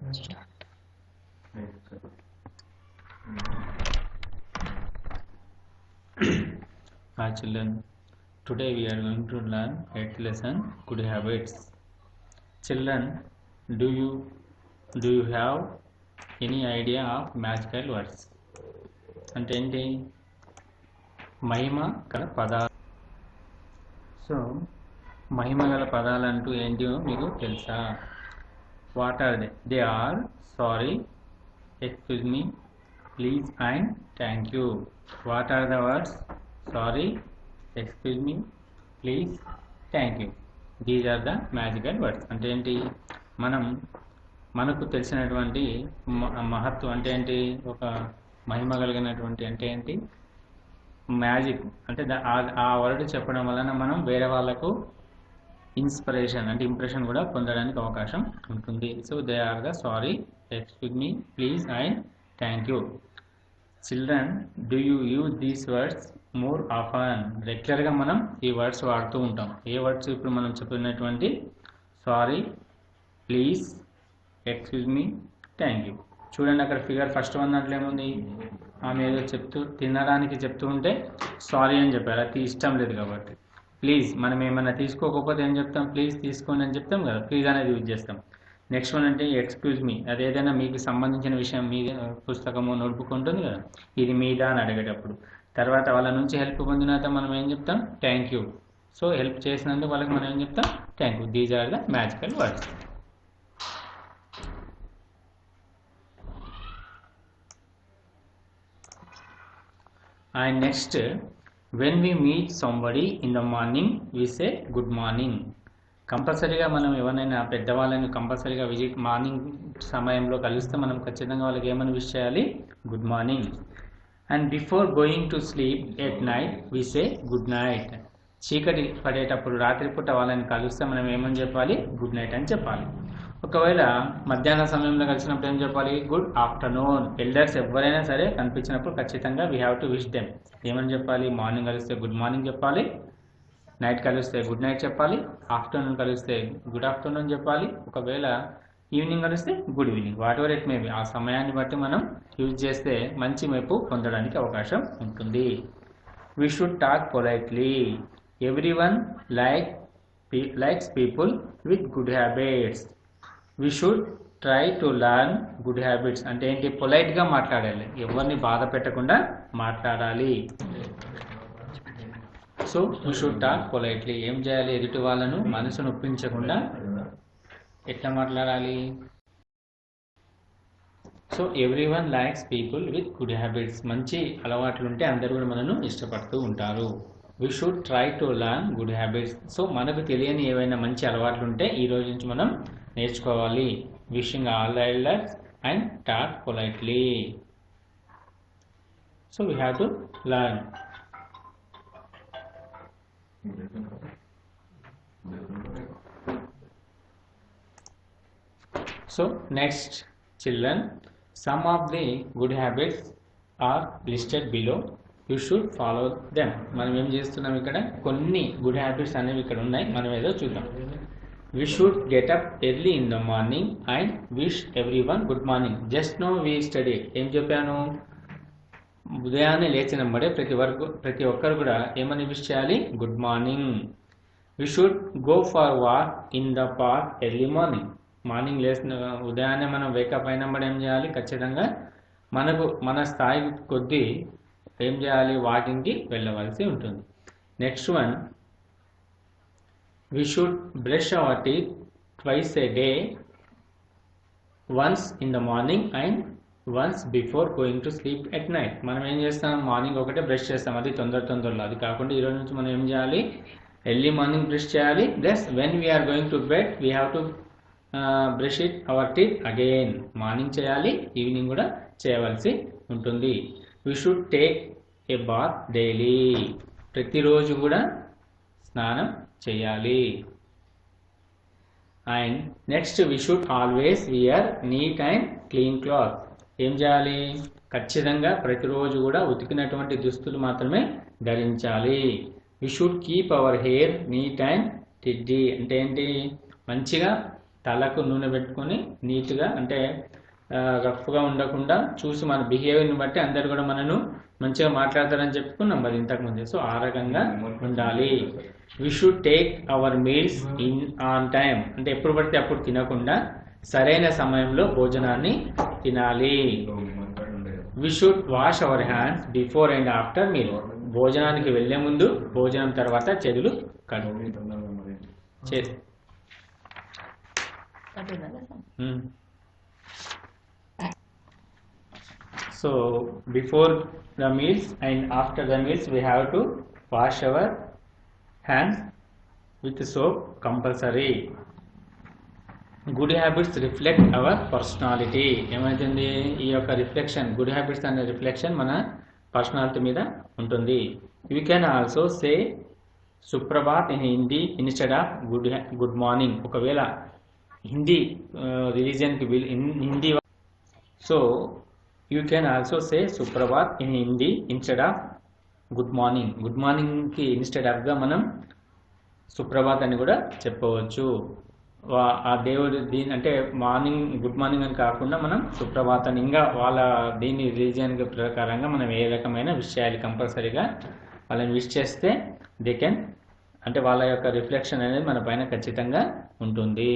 Hi children, today we are going to learn 8th lesson good habits. Children, do you have any idea of magical words? అంటే ఏంటి? మహిమ గల పదాలు. So మహిమ గల పదాలు అంటూ ఏంటో మీకు తెలుసా? What are they are sorry, excuse me, please and thank you. What are the words? Sorry, excuse me, please, thank you. These are the magical words. అంటే ఏంటి? మనకు తెలిసినటువంటి మహత్వం అంటే ఏంటి? ఒక మహిమ కలిగినటువంటి అంటే ఏంటి? మ్యాజిక్ అంటే ఆ వర్డ్ చెప్పడం వలన మనం వేరే వాళ్ళకు ఇన్స్పిరేషన్ అంటే ఇంప్రెషన్ కూడా పొందడానికి అవకాశం ఉంటుంది. So they are the sorry, excuse me, please and thank you. Children, do you use these words more often? రెగ్యులర్గా మనం ఈ వర్డ్స్ వాడుతూ ఉంటాం. ఏ వర్డ్స్? ఇప్పుడు మనం చెప్పినటువంటి sorry, please, excuse me, thank you. చూడండి అక్కడ ఫిగర్ ఫస్ట్ వన్ దాంట్లో ఏముంది? ఆమె ఏదో తినడానికి చెప్తూ ఉంటే సారీ అని చెప్పారు, అది ఇష్టం లేదు కాబట్టి. ప్లీజ్, మనం ఏమైనా తీసుకోకపోతే ఏం చెప్తాం? ప్లీజ్ తీసుకోండి అని చెప్తాం కదా, ప్లీజ్ అనేది యూజ్ చేస్తాం. నెక్స్ట్ వన్ అంటే ఎక్స్క్యూజ్ మీ, అది ఏదైనా మీకు సంబంధించిన విషయం, మీ పుస్తకము నోట్బుక్ ఉంటుంది కదా, ఇది మీదా అని అడిగేటప్పుడు. తర్వాత వాళ్ళ నుంచి హెల్ప్ పొందినాక మనం ఏం చెప్తాం? Thank you. సో హెల్ప్ చేసినందుకు వాళ్ళకి మనం ఏం చెప్తాం? Thank you. These are the magical words. And next, when we meet somebody in the morning we say good morning. కంపల్సరీగా మనం ఎవరైనా పెద్దవాళ్ళని కంపల్సరీగా మార్నింగ్ సమయంలో కలిస్తే మనం ఖచ్చితంగా వాళ్ళకి ఏమని విష్ చేయాలి? Good morning. And before going to sleep at night we say good night. చీకటి పడేటప్పుడు రాత్రిపూట వాళ్ళని కలిస్తే మనం ఏమని చెప్పాలి? గుడ్ నైట్ అని చెప్పాలి. ఒకవేళ మధ్యాహ్న సమయంలో కలిసినప్పుడు ఏం చెప్పాలి? Good afternoon. ఎల్డర్స్ ఎవరైనా సరే కనిపించినప్పుడు ఖచ్చితంగా we have to wish them. ఏమని చెప్పాలి? మార్నింగ్ కలిస్తే గుడ్ మార్నింగ్ చెప్పాలి, నైట్ కలిస్తే గుడ్ నైట్ చెప్పాలి, ఆఫ్టర్నూన్ కలిస్తే గుడ్ ఆఫ్టర్నూన్ చెప్పాలి, ఒకవేళ ఈవినింగ్ కలిస్తే good evening. What ever it may be, ఆ సమయాన్ని బట్టి మనం యూజ్ చేస్తే మంచి మెప్పు పొందడానికి అవకాశం ఉంటుంది. We should talk politely. Everyone likes people with good habits. We should try to learn good habits. అంటే ఏంటి? పొలైట్గా మాట్లాడాలి, ఎవరిని బాధ పెట్టకుండా మాట్లాడాలి. So we should talk politely. ఏం చేయాలి? ఎదుటి వాళ్ళను మనసు నొప్పించకుండా ఎట్లా మాట్లాడాలి? So everyone likes people with good habits. మంచి అలవాట్లు ఉంటే అందరూ కూడా మనను ఇష్టపడుతూ ఉంటారు. We should try to learn good habits. So మనకు తెలియని ఏవైనా మంచి అలవాట్లు ఉంటే ఈ రోజు నుంచి మనం నేర్చుకోవాలి. Wishing all the elders and talk politely. So we have to learn. So next, children, some of the good habits are listed below. You should follow them. మనం ఏం చేస్తున్నాం? ఇక్కడ కొన్ని గుడ్ హ్యాబిట్స్ అనేవి ఇక్కడ ఉన్నాయి, మనం ఏదో చూద్దాం. We should get up early in the morning and wish everyone good morning. Just now we studied. ఏం చెప్పాను? ఉదయాన్నే లేచినప్పుడే ప్రతి ఒక్కరు కూడా ఏమని విష్ చేయాలి? Good morning. We should go for walk in the park early morning. Morning లేచిన ఉదయాన్నే మనం వేకప్ అయినప్పుడు ఏం చేయాలి? ఖచ్చితంగా మన స్థాయి కొద్దీ ఏం చేయాలి? వాకింగ్కి వెళ్ళవలసి ఉంటుంది. Next one, we should brush hour teeth twice A day, once in the morning and once before going to sleep at night. మనం ఏం చేస్తాం? మార్నింగ్ ఒకటే బ్రష్ చేస్తాం, అది తొందరలో. అది కాకుండా ఈరోజు నుంచి మనం ఏం చేయాలి? ఎర్లీ మార్నింగ్ బ్రష్ చేయాలి. Plus when we are going to bed we have to brush it our teeth again. Morning చేయాలి, ఈవినింగ్ కూడా చేయవలసి ఉంటుంది. We should take a bath daily. ప్రతిరోజు కూడా స్నానం చేయాలి. And next, we should always wear neat and clean cloth. ఏం చేయాలి? ఖచ్చితంగా ప్రతిరోజు కూడా ఉతికినటువంటి దుస్తులు మాత్రమే ధరించాలి. We should keep our hair neat and tidy. అంటే ఏంటి? మంచిగా తలకు నూనె పెట్టుకొని నీట్గా అంటే రఫ్గా ఉండకుండా చూసి మన బిహేవియర్ని బట్టి అందరు కూడా మనను మంచిగా మాట్లాడతారని చెప్పుకున్నాం మరి ఇంతకుముందే. సో ఆ రకంగా ఉండాలి. We should take our meals in on time, అంటే ఎప్పుడు పడితే అప్పుడు తినకుండా సరైన సమయంలో భోజనాన్ని తినాలి. We should wash our hands before and after meal, భోజనానికి వెళ్లే ముందు భోజనం తర్వాత చేతులు so before the meals and after the meals we have to wash our hands with soap compulsory. Good habits reflect our personality. ఏమైతుంది ఈ యొక్క reflection, good habits అనే రిఫ్లెక్షన్ మన పర్సనాలిటీ మీద ఉంటుంది. You can also say Suprabhat in Hindi instead of good morning. ఒకవేళ హిందీ రిలీజియన్కి Hindi, so you can also say Suprabhat in Hindi instead of good morning. Good మార్నింగ్కి ఇన్స్టెడ్ ఆఫ్గా మనం సుప్రభాత్ అని కూడా చెప్పవచ్చు. ఆ దేవుడి దీని అంటే మార్నింగ్ గుడ్ మార్నింగ్ అని కాకుండా మనం సుప్రభాత్ అని, ఇంకా వాళ్ళ దీని రిలీజియన్ ప్రకారంగా మనం ఏ రకమైన విషయాలు కంపల్సరీగా వాళ్ళని విష్ చేస్తే దే కెన్, అంటే వాళ్ళ యొక్క రిఫ్లెక్షన్ అనేది మన పైన ఖచ్చితంగా ఉంటుంది.